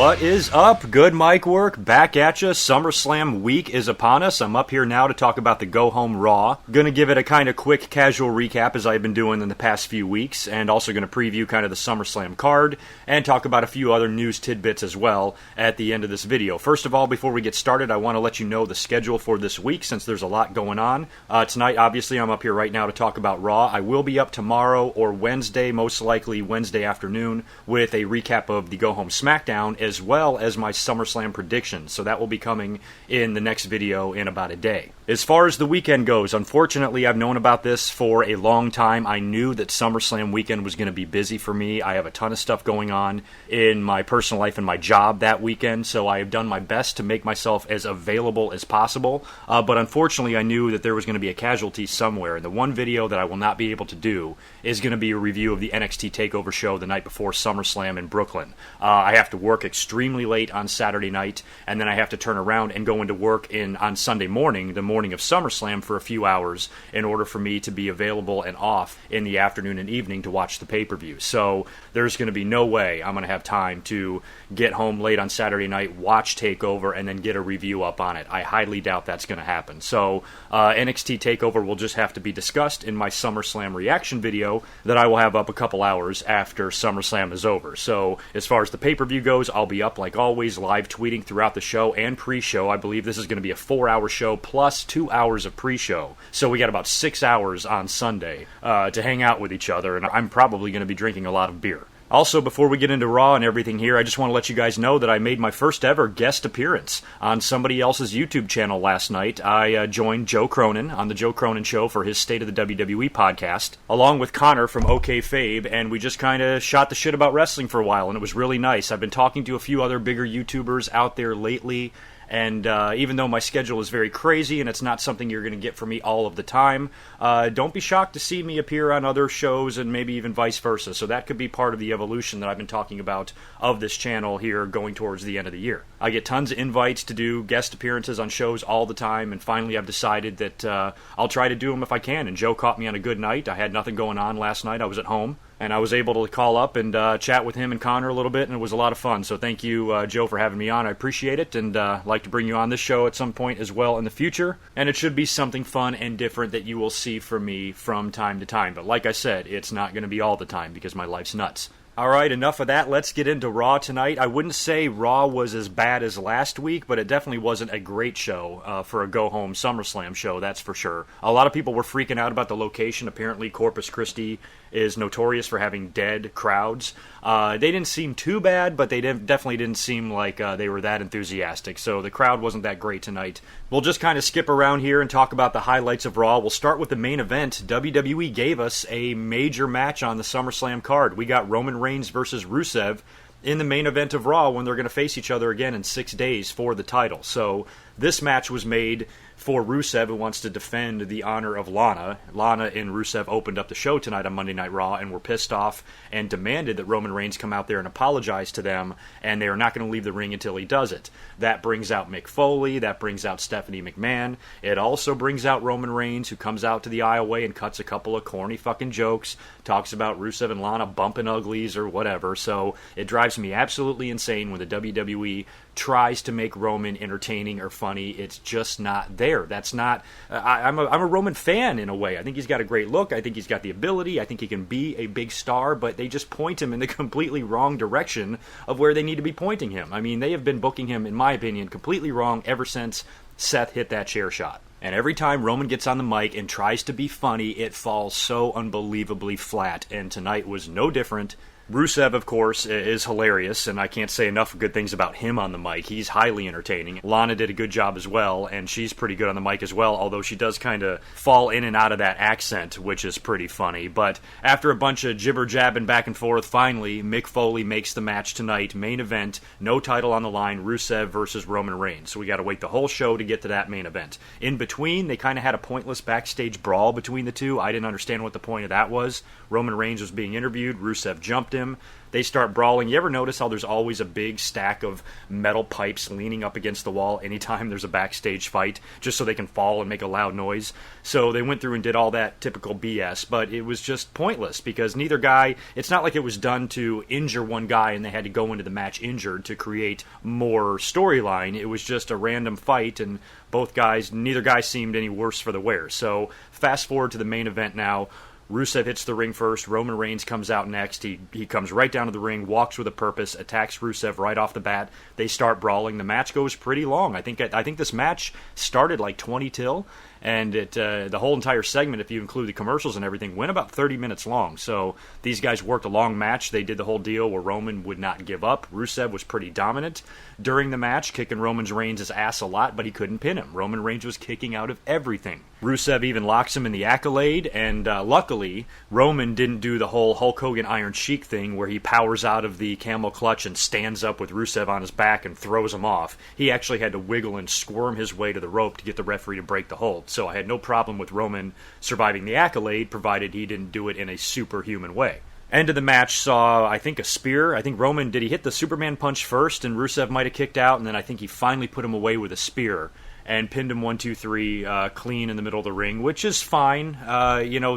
What is up? GoodMicWork back at ya. SummerSlam week is upon us. I'm up here now to talk about the Go Home Raw. Gonna give it a kind of quick casual recap as I've been doing in the past few weeks, and also gonna preview kind of the SummerSlam card and talk about a few other news tidbits as well at the end of this video. First of all, before we get started, I want to let you know the schedule for this week since there's a lot going on. Tonight, obviously, I'm up here right now to talk about Raw. I will be up tomorrow or Wednesday, most likely Wednesday afternoon, with a recap of the Go Home SmackDown as well as my SummerSlam predictions. So that will be coming in the next video in about a day. As far as the weekend goes, unfortunately, I've known about this for a long time. I knew that SummerSlam weekend was going to be busy for me. I have a ton of stuff going on in my personal life and my job that weekend, so I have done my best to make myself as available as possible. But unfortunately, I knew that there was going to be a casualty somewhere, and the one video that I will not be able to do is going to be a review of the NXT TakeOver show the night before SummerSlam in Brooklyn. I have to work extremely late on Saturday night, and then I have to turn around and go into work on Sunday morning, the morning of SummerSlam, for a few hours in order for me to be available and off in the afternoon and evening to watch the pay-per-view. So there's going to be no way I'm going to have time to get home late on Saturday night, watch TakeOver, and then get a review up on it. I highly doubt that's going to happen. So NXT TakeOver will just have to be discussed in my SummerSlam reaction video that I will have up a couple hours after SummerSlam is over. So as far as the pay-per-view goes, I'll be up like always, live tweeting throughout the show and pre-show. I believe this is going to be a 4-hour show plus 2 hours of pre-show. So we got about 6 hours on Sunday to hang out with each other, and I'm probably going to be drinking a lot of beer. Also, before we get into Raw and everything here, I just want to let you guys know that I made my first ever guest appearance on somebody else's YouTube channel last night. I joined Joe Cronin on the Joe Cronin Show for his State of the WWE podcast, along with Connor from OK Fabe, and we just kind of shot the shit about wrestling for a while, and it was really nice. I've been talking to a few other bigger YouTubers out there lately, and even though my schedule is very crazy and it's not something you're going to get from me all of the time, don't be shocked to see me appear on other shows and maybe even vice versa. So that could be part of the evolution that I've been talking about of this channel here going towards the end of the year. I get tons of invites to do guest appearances on shows all the time, and finally I've decided that I'll try to do them if I can. And Joe caught me on a good night. I had nothing going on last night. I was at home, and I was able to call up and chat with him and Connor a little bit, and it was a lot of fun. So thank you, Joe, for having me on. I appreciate it, and I'd like to bring you on this show at some point as well in the future. And it should be something fun and different that you will see from me from time to time. But like I said, it's not going to be all the time because my life's nuts. Alright, enough of that. Let's get into Raw tonight. I wouldn't say Raw was as bad as last week, but it definitely wasn't a great show for a go-home SummerSlam show, that's for sure. A lot of people were freaking out about the location. Apparently, Corpus Christi is notorious for having dead crowds. They didn't seem too bad, but they definitely didn't seem like they were that enthusiastic, so the crowd wasn't that great tonight. We'll just kind of skip around here and talk about the highlights of Raw. We'll start with the main event. WWE gave us a major match on the SummerSlam card. We got Roman Reigns versus Rusev in the main event of Raw when they're going to face each other again in 6 days for the title. So this match was made for Rusev, who wants to defend the honor of Lana. Lana and Rusev opened up the show tonight on Monday Night Raw and were pissed off and demanded that Roman Reigns come out there and apologize to them, and they are not going to leave the ring until he does it. That brings out Mick Foley, that brings out Stephanie McMahon. It also brings out Roman Reigns, who comes out to the aisleway and cuts a couple of corny fucking jokes, talks about Rusev and Lana bumping uglies or whatever. So it drives me absolutely insane when the WWE tries to make Roman entertaining or funny. It's just not there. That's not... I'm a Roman fan in a way. I think he's got a great look. I think he's got the ability. I think he can be a big star, but they just point him in the completely wrong direction of where they need to be pointing him. I mean, they have been booking him, in my opinion, completely wrong ever since Seth hit that chair shot. And every time Roman gets on the mic and tries to be funny, it falls so unbelievably flat, and tonight was no different. Rusev, of course, is hilarious, and I can't say enough good things about him on the mic. He's highly entertaining. Lana did a good job as well, and she's pretty good on the mic as well, although she does kind of fall in and out of that accent, which is pretty funny. But after a bunch of jibber-jabbing back and forth, finally, Mick Foley makes the match tonight. Main event, no title on the line, Rusev versus Roman Reigns. So we got to wait the whole show to get to that main event. In between, they kind of had a pointless backstage brawl between the two. I didn't understand what the point of that was. Roman Reigns was being interviewed. Rusev jumped him. him. They start brawling. You ever notice how there's always a big stack of metal pipes leaning up against the wall anytime there's a backstage fight, just so they can fall and make a loud noise? So they went through and did all that typical BS, but it was just pointless because neither guy, it's not like it was done to injure one guy and they had to go into the match injured to create more storyline. It was just a random fight, and neither guy seemed any worse for the wear. So fast forward to the main event now. Rusev hits the ring first. Roman Reigns comes out next. He comes right down to the ring, walks with a purpose, attacks Rusev right off the bat. They start brawling. The match goes pretty long. I think this match started like 20 till, and the whole entire segment, if you include the commercials and everything, went about 30 minutes long. So these guys worked a long match. They did the whole deal where Roman would not give up. Rusev was pretty dominant during the match, kicking Roman Reigns' ass a lot, but he couldn't pin him. Roman Reigns was kicking out of everything. Rusev even locks him in the Accolade, and luckily, Roman didn't do the whole Hulk Hogan Iron Sheik thing where he powers out of the camel clutch and stands up with Rusev on his back and throws him off. He actually had to wiggle and squirm his way to the rope to get the referee to break the hold. So I had no problem with Roman surviving the Accolade, provided he didn't do it in a superhuman way. End of the match saw, I think, a spear. I think Roman, did he hit the Superman punch first, and Rusev might have kicked out, and then I think he finally put him away with a spear and pinned him 1, 2, 3 clean in the middle of the ring, which is fine.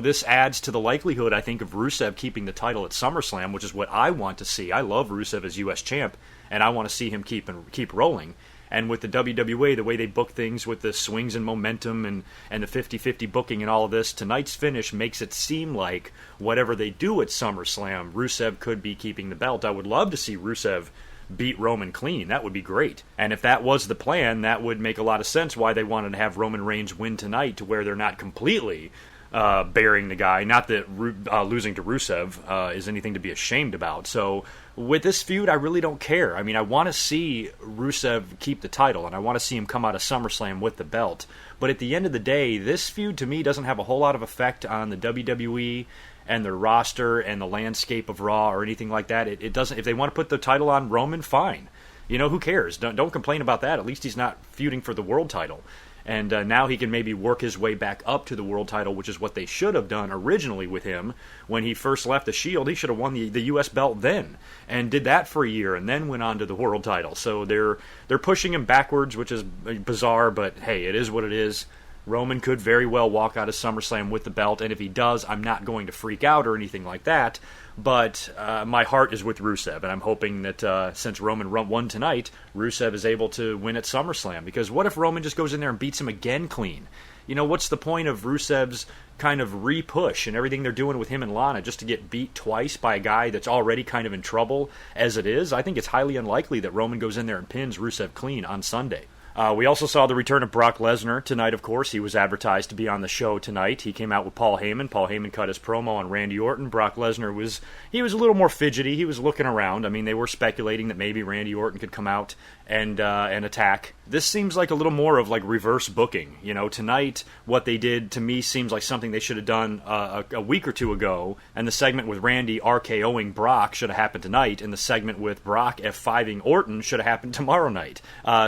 This adds to the likelihood, I think, of Rusev keeping the title at SummerSlam, which is what I want to see. I love Rusev as U.S. champ, and I want to see him keep rolling. And with the WWE, the way they book things with the swings and momentum and the 50-50 booking and all of this, tonight's finish makes it seem like whatever they do at SummerSlam, Rusev could be keeping the belt. I would love to see Rusev beat Roman clean. That would be great. And if that was the plan, that would make a lot of sense why they wanted to have Roman Reigns win tonight, to where they're not completely burying the guy. Not that losing to Rusev is anything to be ashamed about. So with this feud, I really don't care. I mean, I want to see Rusev keep the title, and I want to see him come out of SummerSlam with the belt. But at the end of the day, this feud to me doesn't have a whole lot of effect on the WWE and their roster and the landscape of Raw or anything like that. It doesn't. If they want to put the title on Roman, fine. Who cares? Don't complain about that. At least he's not feuding for the world title. And now he can maybe work his way back up to the world title, which is what they should have done originally with him. When he first left the Shield, he should have won the U.S. belt then, and did that for a year, and then went on to the world title. So they're pushing him backwards, which is bizarre, but hey, it is what it is. Roman could very well walk out of SummerSlam with the belt, and if he does, I'm not going to freak out or anything like that, but my heart is with Rusev, and I'm hoping that since Roman won tonight, Rusev is able to win at SummerSlam, because what if Roman just goes in there and beats him again clean? What's the point of Rusev's kind of re-push and everything they're doing with him and Lana just to get beat twice by a guy that's already kind of in trouble as it is? I think it's highly unlikely that Roman goes in there and pins Rusev clean on Sunday. We also saw the return of Brock Lesnar tonight, of course. He was advertised to be on the show tonight. He came out with Paul Heyman. Paul Heyman cut his promo on Randy Orton. Brock Lesnar was a little more fidgety. He was looking around. I mean, they were speculating that maybe Randy Orton could come out and attack. This seems like a little more of like reverse booking. Tonight, what they did to me seems like something they should have done a week or two ago, and the segment with Randy RKOing Brock should have happened tonight, and the segment with Brock F5ing Orton should have happened tomorrow night.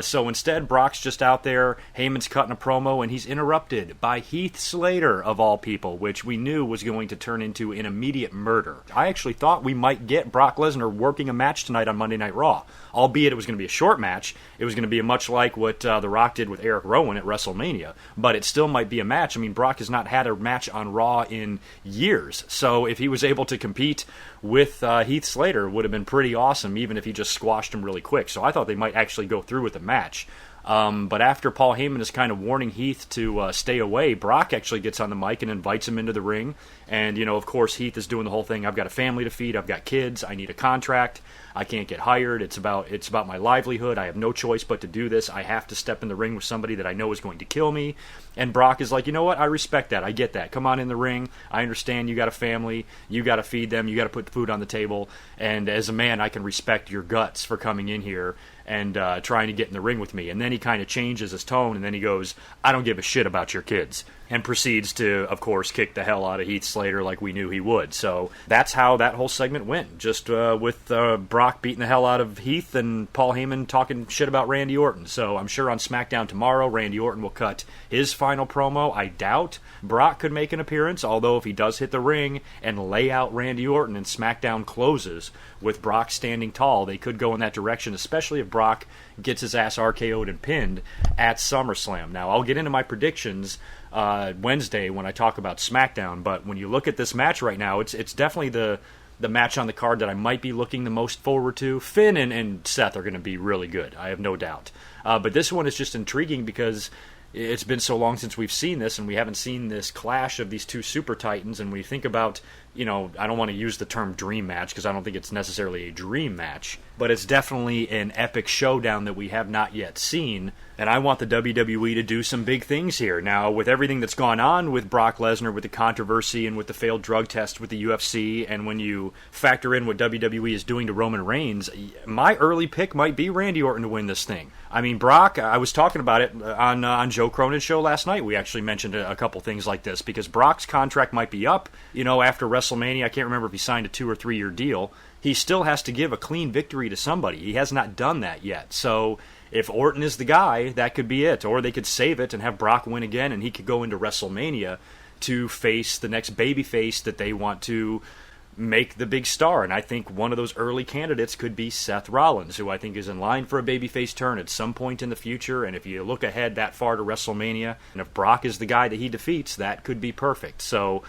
So instead, Brock's just out there, Heyman's cutting a promo, and he's interrupted by Heath Slater, of all people, which we knew was going to turn into an immediate murder. I actually thought we might get Brock Lesnar working a match tonight on Monday Night Raw, albeit it was going to be a short match. It was going to be much like what The Rock did with Eric Rowan at WrestleMania, but it still might be a match. I mean, Brock has not had a match on Raw in years, so if he was able to compete with Heath Slater, it would have been pretty awesome, even if he just squashed him really quick. So I thought they might actually go through with the match. But after Paul Heyman is kind of warning Heath to stay away, Brock actually gets on the mic and invites him into the ring. And, of course, Heath is doing the whole thing. I've got a family to feed. I've got kids. I need a contract. I can't get hired. It's about my livelihood. I have no choice but to do this. I have to step in the ring with somebody that I know is going to kill me. And Brock is like, you know what? I respect that. I get that. Come on in the ring. I understand you got a family. You got to feed them. You got to put food on the table. And as a man, I can respect your guts for coming in here and trying to get in the ring with me. And then he kind of changes his tone, and then he goes, I don't give a shit about your kids. And proceeds to, of course, kick the hell out of Heath Slater like we knew he would. So that's how that whole segment went. Just with Brock beating the hell out of Heath and Paul Heyman talking shit about Randy Orton. So I'm sure on SmackDown tomorrow, Randy Orton will cut his final promo. I doubt Brock could make an appearance, although if he does hit the ring and lay out Randy Orton and SmackDown closes with Brock standing tall, they could go in that direction, especially if Brock gets his ass RKO'd and pinned at SummerSlam. Now, I'll get into my predictions Wednesday when I talk about SmackDown, but when you look at this match right now, it's definitely the match on the card that I might be looking the most forward to. Finn and Seth are going to be really good, I have no doubt. But this one is just intriguing because it's been so long since we've seen this, and we haven't seen this clash of these two super titans. And when you think about, I don't want to use the term dream match because I don't think it's necessarily a dream match, but it's definitely an epic showdown that we have not yet seen. And I want the WWE to do some big things here. Now, with everything that's gone on with Brock Lesnar, with the controversy and with the failed drug test with the UFC, and when you factor in what WWE is doing to Roman Reigns, my early pick might be Randy Orton to win this thing. I mean, Brock, I was talking about it on Joe Cronin's show last night. We actually mentioned a couple things like this, because Brock's contract might be up, after WrestleMania. I can't remember if he signed a 2 or 3 year deal. He still has to give a clean victory to somebody. He has not done that yet. So if Orton is the guy, that could be it. Or they could save it and have Brock win again, and he could go into WrestleMania to face the next babyface that they want to make the big star. And I think one of those early candidates could be Seth Rollins, who I think is in line for a babyface turn at some point in the future. And if you look ahead that far to WrestleMania, and if Brock is the guy that he defeats, that could be perfect. So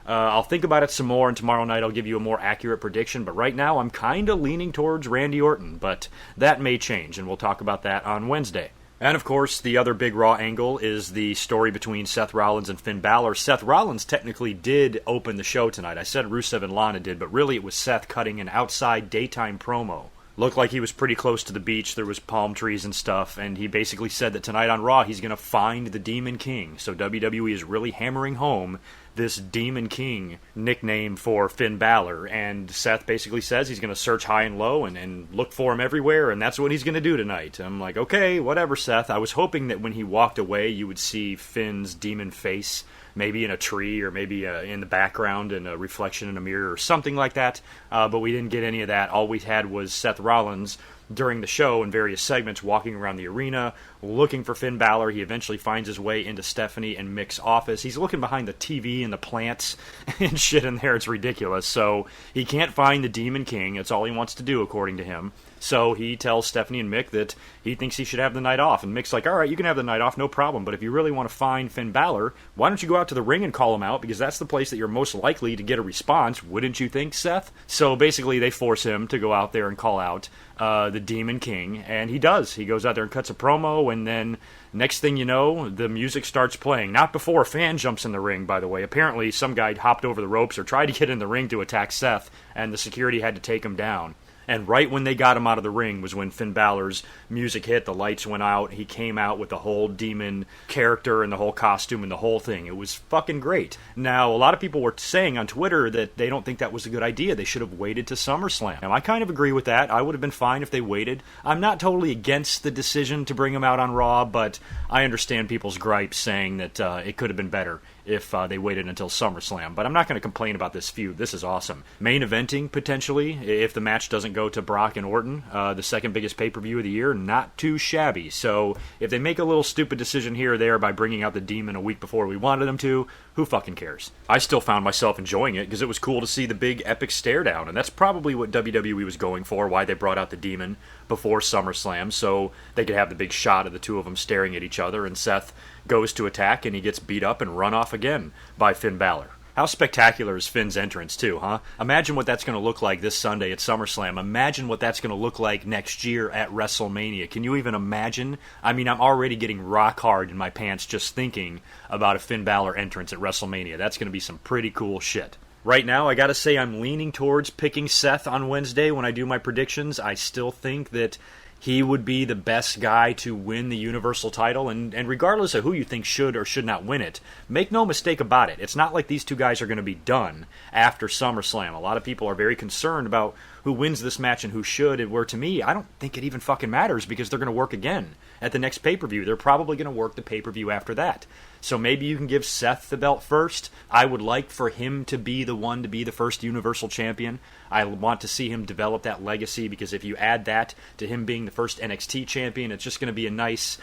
I'll think about it some more, and tomorrow night I'll give you a more accurate prediction. But right now I'm kind of leaning towards Randy Orton, but that may change, and we'll talk about that on Wednesday. And of course, the other big Raw angle is the story between Seth Rollins and Finn Balor. Seth Rollins technically did open the show tonight. I said Rusev and Lana did, but really it was Seth cutting an outside daytime promo. Looked like he was pretty close to the beach. There was palm trees and stuff, and he basically said that tonight on Raw he's going to find the Demon King. So WWE is really hammering home this Demon King nickname for Finn Balor, and Seth basically says he's going to search high and low and look for him everywhere, and that's what he's going to do tonight. I'm like, okay, whatever, Seth. I was hoping that when he walked away you would see Finn's demon face maybe in a tree or maybe in the background in a reflection in a mirror or something like that, but we didn't get any of that. All we had was Seth Rollins during the show in various segments walking around the arena looking for Finn Balor. He eventually finds his way into Stephanie and Mick's office. He's looking behind the TV and the plants and shit in there. It's ridiculous. So he can't find the Demon King. That's all he wants to do, according to him. So he tells Stephanie and Mick that he thinks he should have the night off. And Mick's like, all right, you can have the night off, no problem. But if you really want to find Finn Balor, why don't you go out to the ring and call him out? Because that's the place that you're most likely to get a response. Wouldn't you think, Seth? So basically they force him to go out there and call out the Demon King. And he does. He goes out there and cuts a promo. And then next thing you know, the music starts playing. Not before a fan jumps in the ring, by the way. Apparently some guy hopped over the ropes or tried to get in the ring to attack Seth. And the security had to take him down. And right when they got him out of the ring was when Finn Balor's music hit, the lights went out, he came out with the whole demon character and the whole costume and the whole thing. It was fucking great. Now, a lot of people were saying on Twitter that they don't think that was a good idea. They should have waited to SummerSlam. Now, I kind of agree with that. I would have been fine if they waited. I'm not totally against the decision to bring him out on Raw, but I understand people's gripes saying that it could have been better if they waited until SummerSlam. But I'm not going to complain about this feud. This is awesome. Main eventing, potentially, if the match doesn't go to Brock and Orton, the second biggest pay-per-view of the year, not too shabby. So if they make a little stupid decision here or there by bringing out the Demon a week before we wanted them to, who fucking cares? I still found myself enjoying it because it was cool to see the big epic stare down, and that's probably what WWE was going for, why they brought out the Demon before SummerSlam, so they could have the big shot of the two of them staring at each other, and Seth goes to attack and he gets beat up and run off again by Finn Balor. How spectacular is Finn's entrance too, huh? Imagine what that's going to look like this Sunday at SummerSlam. Imagine what that's going to look like next year at WrestleMania. Can you even imagine? I mean, I'm already getting rock hard in my pants just thinking about a Finn Balor entrance at WrestleMania. That's going to be some pretty cool shit. Right now, I gotta say I'm leaning towards picking Seth on Wednesday when I do my predictions. I still think that he would be the best guy to win the Universal title, and regardless of who you think should or should not win it, make no mistake about it, it's not like these two guys are going to be done after SummerSlam. A lot of people are very concerned about who wins this match and who should, and where to me, I don't think it even fucking matters because they're going to work again at the next pay-per-view. They're probably going to work the pay-per-view after that. So maybe you can give Seth the belt first. I would like for him to be the one to be the first Universal Champion. I want to see him develop that legacy, because if you add that to him being the first NXT Champion, it's just going to be a nice,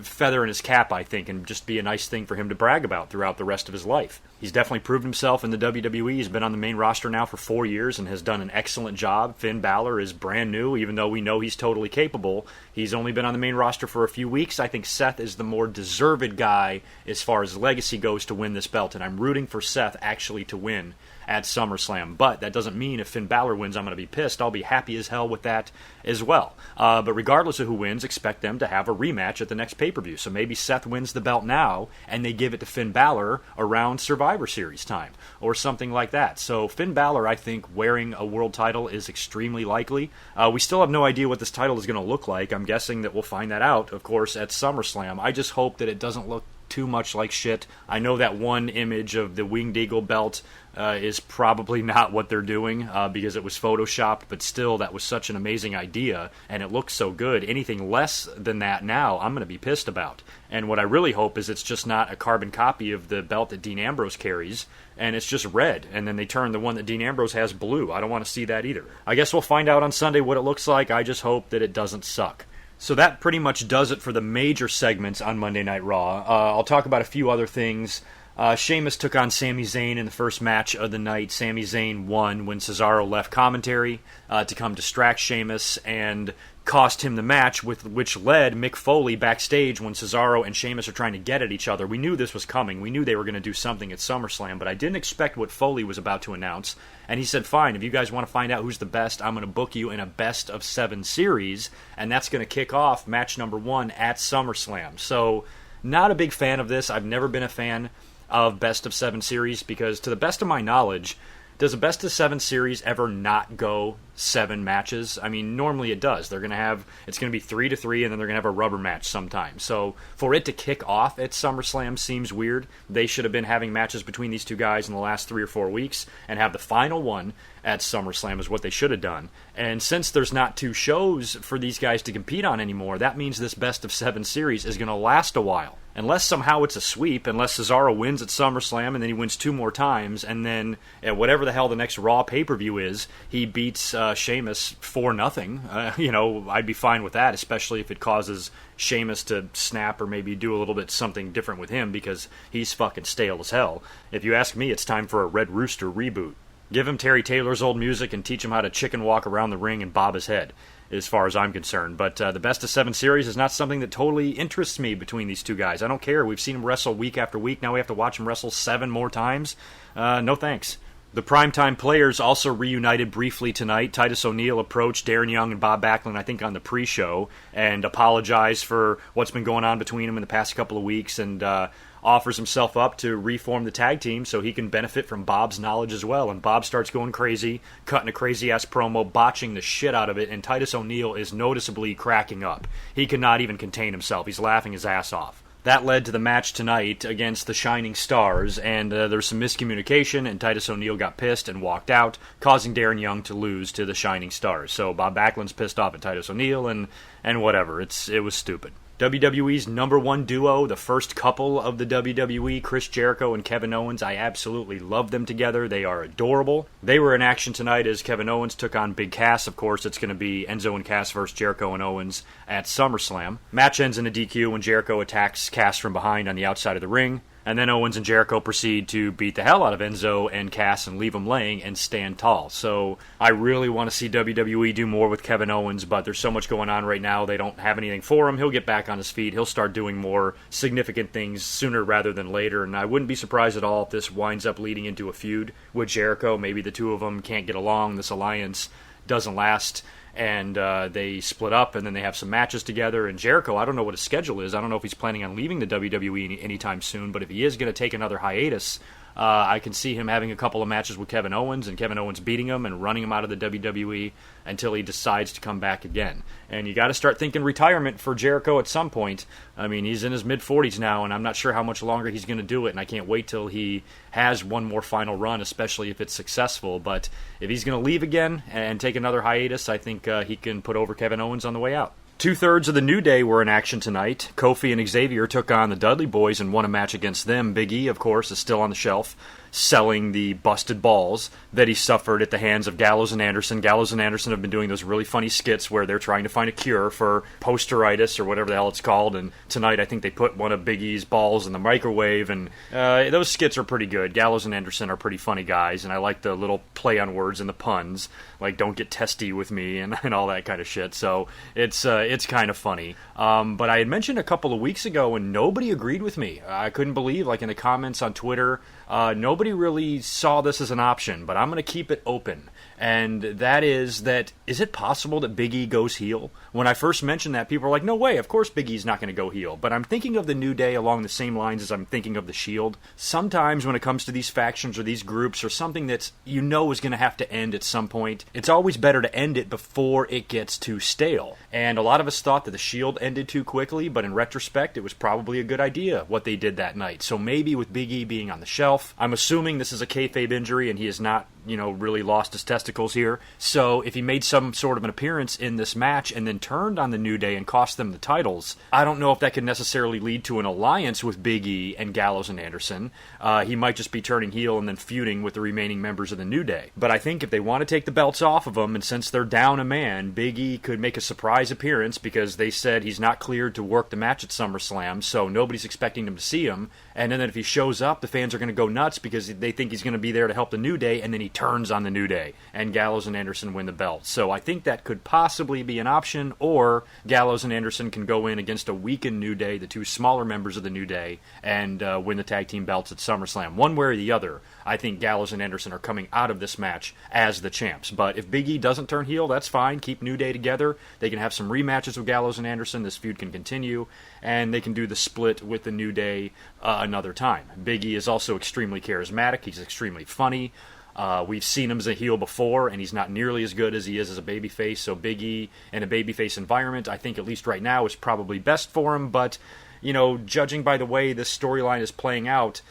feather in his cap, I think, and just be a nice thing for him to brag about throughout the rest of his life. He's definitely proved himself in the WWE. He's been on the main roster now for 4 years and has done an excellent job. Finn Balor is brand new, even though we know he's totally capable. He's only been on the main roster for a few weeks. I think Seth is the more deserved guy as far as legacy goes to win this belt, and I'm rooting for Seth actually to win at SummerSlam. But that doesn't mean if Finn Balor wins, I'm going to be pissed. I'll be happy as hell with that as well. But regardless of who wins, expect them to have a rematch at the next pay-per-view. So maybe Seth wins the belt now, and they give it to Finn Balor around Survivor Series time, or something like that. So Finn Balor, I think, wearing a world title is extremely likely. We still have no idea what this title is going to look like. I'm guessing that we'll find that out, of course, at SummerSlam. I just hope that it doesn't look too much like shit. I know that one image of the Winged Eagle belt is probably not what they're doing because it was photoshopped, but still, that was such an amazing idea, and it looks so good. Anything less than that now, I'm going to be pissed about. And what I really hope is it's just not a carbon copy of the belt that Dean Ambrose carries, and it's just red, and then they turn the one that Dean Ambrose has blue. I don't want to see that either. I guess we'll find out on Sunday what it looks like. I just hope that it doesn't suck. So that pretty much does it for the major segments on Monday Night Raw. I'll talk about a few other things. Sheamus took on Sami Zayn in the first match of the night. Sami Zayn won when Cesaro left commentary to come distract Sheamus and cost him the match, which led Mick Foley backstage when Cesaro and Sheamus are trying to get at each other. We knew this was coming. We knew they were going to do something at SummerSlam, but I didn't expect what Foley was about to announce. And he said, fine, if you guys want to find out who's the best, I'm going to book you in a best-of-7 series, and that's going to kick off match number 1 at SummerSlam. So, not a big fan of this. I've never been a fan of best-of-7 series because, to the best of my knowledge, does a best-of-7 series ever not go 7 matches? I mean, normally it does. It's going to be 3-3, and then they're going to have a rubber match sometime. So for it to kick off at SummerSlam seems weird. They should have been having matches between these two guys in the last 3 or 4 weeks, and have the final one at SummerSlam is what they should have done. And since there's not 2 shows for these guys to compete on anymore, that means this best-of-7 series is going to last a while. Unless somehow it's a sweep, unless Cesaro wins at SummerSlam and then he wins 2 more times, and then at whatever the hell the next Raw pay-per-view is, he beats Sheamus 4-0. I'd be fine with that, especially if it causes Sheamus to snap or maybe do a little bit something different with him because he's fucking stale as hell. If you ask me, it's time for a Red Rooster reboot. Give him Terry Taylor's old music and teach him how to chicken walk around the ring and bob his head, as far as I'm concerned. But the best-of-7 series is not something that totally interests me between these two guys. I don't care. We've seen them wrestle week after week. Now we have to watch them wrestle 7 more times. No thanks. The Primetime Players also reunited briefly tonight. Titus O'Neil approached Darren Young and Bob Backlund, I think, on the pre-show, and apologized for what's been going on between them in the past couple of weeks, and offers himself up to reform the tag team so he can benefit from Bob's knowledge as well. And Bob starts going crazy, cutting a crazy-ass promo, botching the shit out of it, and Titus O'Neil is noticeably cracking up. He cannot even contain himself. He's laughing his ass off. That led to the match tonight against the Shining Stars, and there's some miscommunication, and Titus O'Neil got pissed and walked out, causing Darren Young to lose to the Shining Stars. So Bob Backlund's pissed off at Titus O'Neil, and whatever. It was stupid. WWE's number 1 duo, the first couple of the WWE, Chris Jericho and Kevin Owens. I absolutely love them together. They are adorable. They were in action tonight as Kevin Owens took on Big Cass. Of course, it's going to be Enzo and Cass versus Jericho and Owens at SummerSlam. Match ends in a DQ when Jericho attacks Cass from behind on the outside of the ring. And then Owens and Jericho proceed to beat the hell out of Enzo and Cass and leave him laying and stand tall. So I really want to see WWE do more with Kevin Owens, but there's so much going on right now. They don't have anything for him. He'll get back on his feet. He'll start doing more significant things sooner rather than later. And I wouldn't be surprised at all if this winds up leading into a feud with Jericho. Maybe the two of them can't get along. This alliance doesn't last. And they split up, and then they have some matches together. And Jericho, I don't know what his schedule is. I don't know if he's planning on leaving the WWE anytime soon, but if he is going to take another hiatus, I can see him having a couple of matches with Kevin Owens, and Kevin Owens beating him and running him out of the WWE until he decides to come back again. And you got to start thinking retirement for Jericho at some point. I mean, he's in his mid-40s now, and I'm not sure how much longer he's going to do it, and I can't wait till he has one more final run, especially if it's successful. But if he's going to leave again and take another hiatus, I think he can put over Kevin Owens on the way out. 2/3 of the New Day were in action tonight. Kofi and Xavier took on the Dudley Boys and won a match against them. Big E, of course, is still on the shelf, selling the busted balls that he suffered at the hands of Gallows and Anderson. Gallows and Anderson have been doing those really funny skits where they're trying to find a cure for posteritis or whatever the hell it's called, and tonight I think they put one of Big E's balls in the microwave, and those skits are pretty good. Gallows and Anderson are pretty funny guys, and I like the little play on words and the puns, like don't get testy with me and all that kind of shit, so it's kind of funny. But I had mentioned a couple of weeks ago, and nobody agreed with me. I couldn't believe, like in the comments on Twitter, nobody really saw this as an option, but I'm going to keep it open. And that is it possible that Big E goes heel? When I first mentioned that, people were like, no way, of course Big E's not going to go heel. But I'm thinking of the New Day along the same lines as I'm thinking of the Shield. Sometimes when it comes to these factions or these groups or something that's is going to have to end at some point, it's always better to end it before it gets too stale. And a lot of us thought that the Shield ended too quickly, but in retrospect, it was probably a good idea what they did that night. So maybe with Big E being on the shelf, I'm assuming this is a kayfabe injury and he has not, really lost his testicles here. So if he made some sort of an appearance in this match and then turned on the New Day and cost them the titles, I don't know if that could necessarily lead to an alliance with Big E and Gallows and Anderson. He might just be turning heel and then feuding with the remaining members of the New Day. But I think if they want to take the belts off of them, and since they're down a man, Big E could make a surprise appearance because they said he's not cleared to work the match at SummerSlam, so nobody's expecting him to see him. And then if he shows up, the fans are going to go nuts because they think he's going to be there to help the New Day, and then he turns on the New Day, and Gallows and Anderson win the belt. So I think that could possibly be an option, or Gallows and Anderson can go in against a weakened New Day, the two smaller members of the New Day, and win the tag team belts at SummerSlam. One way or the other, I think Gallows and Anderson are coming out of this match as the champs. But if Big E doesn't turn heel, that's fine. Keep New Day together. They can have some rematches with Gallows and Anderson. This feud can continue, and they can do the split with the New Day another time. Big E is also extremely charismatic. He's extremely funny. We've seen him as a heel before, and he's not nearly as good as he is as a babyface, so Big E in a babyface environment, I think at least right now, is probably best for him, but, judging by the way this storyline is playing out,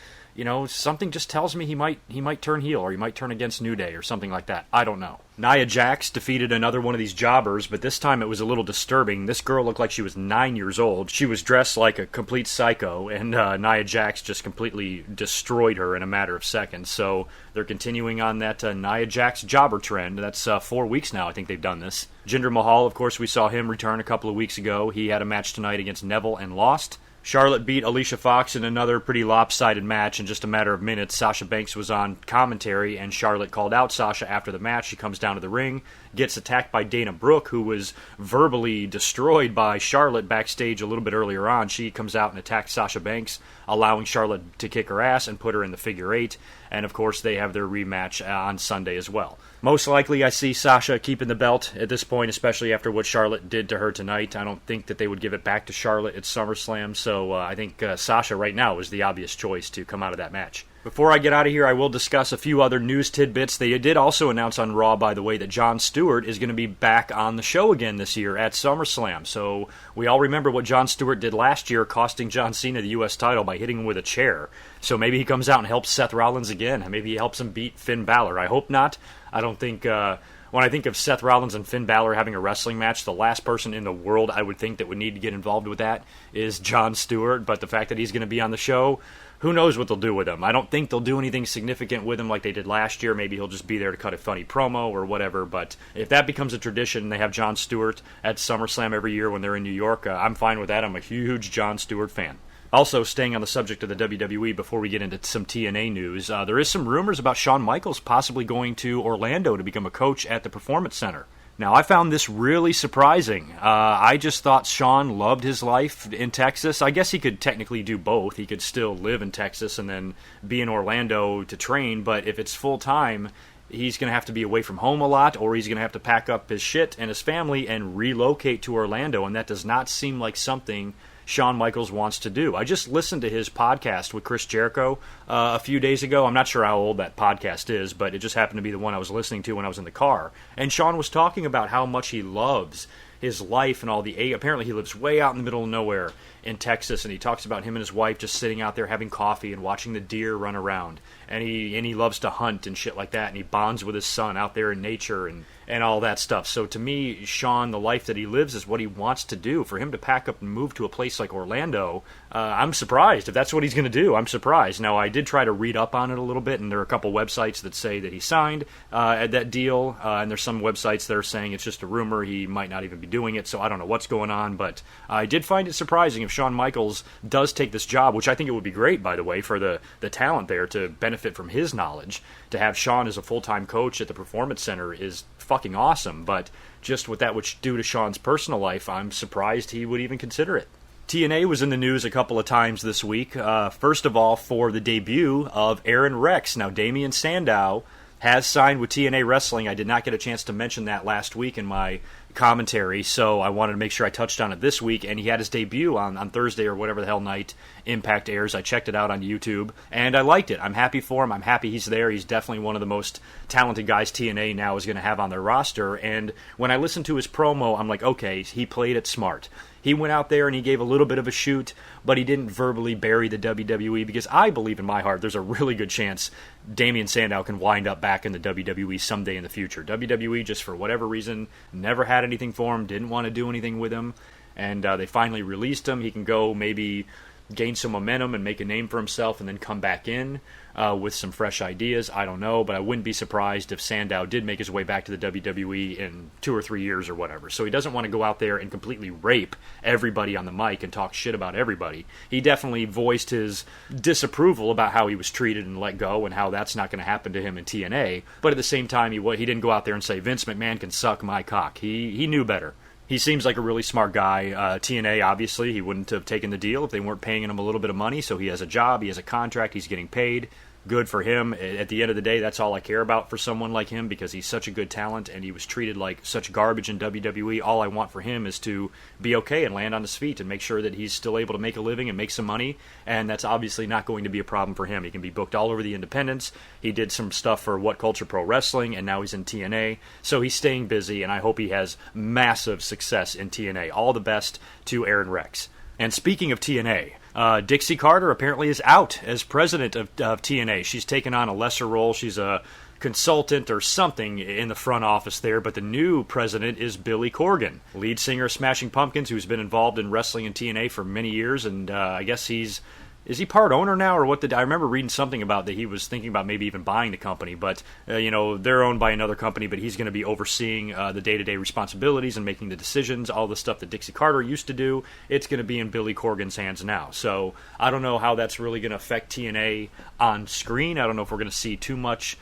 something just tells me he might turn heel, or he might turn against New Day, or something like that. I don't know. Nia Jax defeated another one of these jobbers, but this time it was a little disturbing. This girl looked like she was 9 years old. She was dressed like a complete psycho, and Nia Jax just completely destroyed her in a matter of seconds. So they're continuing on that Nia Jax jobber trend. That's 4 weeks now, I think they've done this. Jinder Mahal, of course, we saw him return a couple of weeks ago. He had a match tonight against Neville and lost. Charlotte beat Alicia Fox in another pretty lopsided match in just a matter of minutes. Sasha Banks was on commentary, and Charlotte called out Sasha after the match. She comes down to the ring, gets attacked by Dana Brooke, who was verbally destroyed by Charlotte backstage a little bit earlier on. She comes out and attacks Sasha Banks, allowing Charlotte to kick her ass and put her in the figure eight. And, of course, they have their rematch on Sunday as well. Most likely, I see Sasha keeping the belt at this point, especially after what Charlotte did to her tonight. I don't think that they would give it back to Charlotte at SummerSlam, so I think Sasha right now is the obvious choice to come out of that match. Before I get out of here, I will discuss a few other news tidbits. They did also announce on Raw, by the way, that Jon Stewart is going to be back on the show again this year at SummerSlam. So we all remember what Jon Stewart did last year, costing John Cena the U.S. title by hitting him with a chair. So maybe he comes out and helps Seth Rollins again. Maybe he helps him beat Finn Balor. I hope not. I don't think... When I think of Seth Rollins and Finn Balor having a wrestling match, the last person in the world I would think that would need to get involved with that is Jon Stewart. But the fact that he's going to be on the show, who knows what they'll do with him. I don't think they'll do anything significant with him like they did last year. Maybe he'll just be there to cut a funny promo or whatever. But if that becomes a tradition, they have Jon Stewart at SummerSlam every year when they're in New York, I'm fine with that. I'm a huge Jon Stewart fan. Also, staying on the subject of the WWE before we get into some TNA news, there is some rumors about Shawn Michaels possibly going to Orlando to become a coach at the Performance Center. Now, I found this really surprising. I just thought Shawn loved his life in Texas. I guess he could technically do both. He could still live in Texas and then be in Orlando to train, but if it's full-time, he's going to have to be away from home a lot, or he's going to have to pack up his shit and his family and relocate to Orlando, and that does not seem like something Shawn Michaels wants to do. I just listened to his podcast with Chris Jericho a few days ago. I'm not sure how old that podcast is, but it just happened to be the one I was listening to when I was in the car. And Shawn was talking about how much he loves his life and all the... Apparently he lives way out in the middle of nowhere in Texas, and he talks about him and his wife just sitting out there having coffee and watching the deer run around. And he loves to hunt and shit like that, and he bonds with his son out there in nature and all that stuff. So to me, Shawn, the life that he lives is what he wants to do. For him to pack up and move to a place like Orlando, I'm surprised. If that's what he's going to do, I'm surprised. Now, I did try to read up on it a little bit, and there are a couple websites that say that he signed that deal, and there's some websites that are saying it's just a rumor, he might not even be doing it, so I don't know what's going on, but I did find it surprising if Shawn Michaels does take this job, which I think it would be great, by the way, for the talent there to benefit from his knowledge. To have Shawn as a full-time coach at the Performance Center is fucking awesome, but just what that would do to Shawn's personal life, I'm surprised he would even consider it. TNA was in the news a couple of times this week. First of all, for the debut of Aron Rex. Now, Damian Sandow has signed with TNA Wrestling. I did not get a chance to mention that last week in my commentary, so I wanted to make sure I touched on it this week, and he had his debut on Thursday or whatever the hell night Impact airs. I checked it out on YouTube, and I liked it. I'm happy for him. I'm happy he's there. He's definitely one of the most talented guys TNA now is going to have on their roster, and when I listened to his promo, I'm like, okay, he played it smart. He went out there and he gave a little bit of a shoot, but he didn't verbally bury the WWE, because I believe in my heart there's a really good chance Damian Sandow can wind up back in the WWE someday in the future. WWE, just for whatever reason, never had anything for him, didn't want to do anything with him, and they finally released him. He can go maybe gain some momentum and make a name for himself and then come back in with some fresh ideas. I don't know, but I wouldn't be surprised if Sandow did make his way back to the WWE in 2 or 3 years or whatever. So he doesn't want to go out there and completely rape everybody on the mic and talk shit about everybody. He definitely voiced his disapproval about how he was treated and let go, and how that's not going to happen to him in TNA. But at the same time, he didn't go out there and say, Vince McMahon can suck my cock. He knew better. He seems like a really smart guy. TNA, obviously, he wouldn't have taken the deal if they weren't paying him a little bit of money, so he has a job, he has a contract, he's getting paid. Good for him. At the end of the day, that's all I care about for someone like him, because he's such a good talent and he was treated like such garbage in WWE. All I want for him is to be okay and land on his feet and make sure that he's still able to make a living and make some money, and that's obviously not going to be a problem for him. He can be booked all over the independents. He did some stuff for What Culture Pro Wrestling, and now he's in TNA, so he's staying busy, and I hope he has massive success in TNA. All the best to Aron Rex. And speaking of TNA, Dixie Carter apparently is out as president of TNA. She's taken on a lesser role. She's a consultant or something in the front office there, but the new president is Billy Corgan, lead singer of Smashing Pumpkins, who's been involved in wrestling in TNA for many years, and I guess is he part owner now, or what? I remember reading something about that he was thinking about maybe even buying the company, but they're owned by another company, but he's going to be overseeing the day-to-day responsibilities and making the decisions, all the stuff that Dixie Carter used to do. It's going to be in Billy Corgan's hands now, so I don't know how that's really going to affect TNA on screen. I don't know if we're going to see too much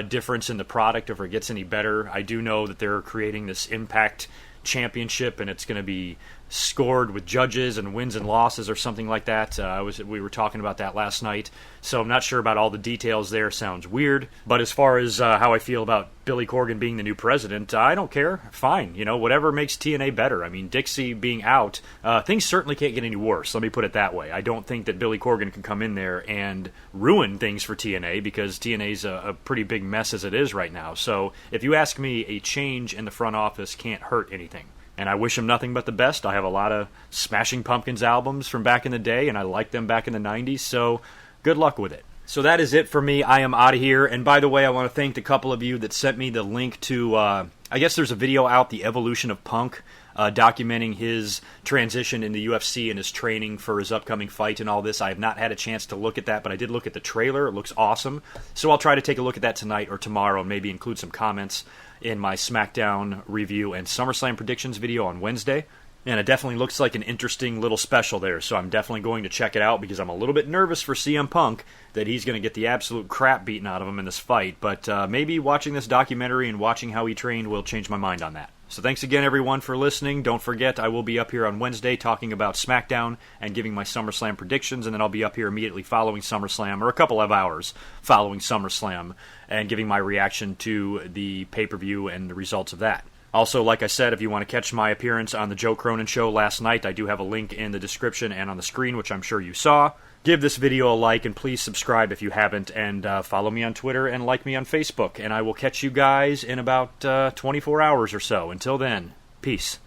difference in the product, if it gets any better. I do know that they're creating this Impact Championship, and it's going to be scored with judges and wins and losses or something like that. We were talking about that last night, so I'm not sure about all the details there. Sounds weird, but as far as how I feel about Billy Corgan being the new president, I don't care. Fine, whatever makes TNA better. I mean, Dixie being out, things certainly can't get any worse. Let me put it that way. I don't think that Billy Corgan can come in there and ruin things for TNA, because TNA's a pretty big mess as it is right now. So if you ask me, a change in the front office can't hurt anything. And I wish him nothing but the best. I have a lot of Smashing Pumpkins albums from back in the day, and I liked them back in the 90s, so good luck with it. So that is it for me. I am out of here. And by the way, I want to thank the couple of you that sent me the link to, I guess there's a video out, The Evolution of Punk, documenting his transition in the UFC and his training for his upcoming fight and all this. I have not had a chance to look at that, but I did look at the trailer. It looks awesome. So I'll try to take a look at that tonight or tomorrow and maybe include some comments in my SmackDown review and SummerSlam predictions video on Wednesday. And it definitely looks like an interesting little special there, so I'm definitely going to check it out, because I'm a little bit nervous for CM Punk that he's going to get the absolute crap beaten out of him in this fight, but maybe watching this documentary and watching how he trained will change my mind on that. So thanks again, everyone, for listening. Don't forget, I will be up here on Wednesday talking about SmackDown and giving my SummerSlam predictions, and then I'll be up here immediately following SummerSlam, or a couple of hours following SummerSlam, and giving my reaction to the pay-per-view and the results of that. Also, like I said, if you want to catch my appearance on the Joe Cronin Show last night, I do have a link in the description and on the screen, which I'm sure you saw. Give this video a like, and please subscribe if you haven't, and follow me on Twitter and like me on Facebook. And I will catch you guys in about 24 hours or so. Until then, peace.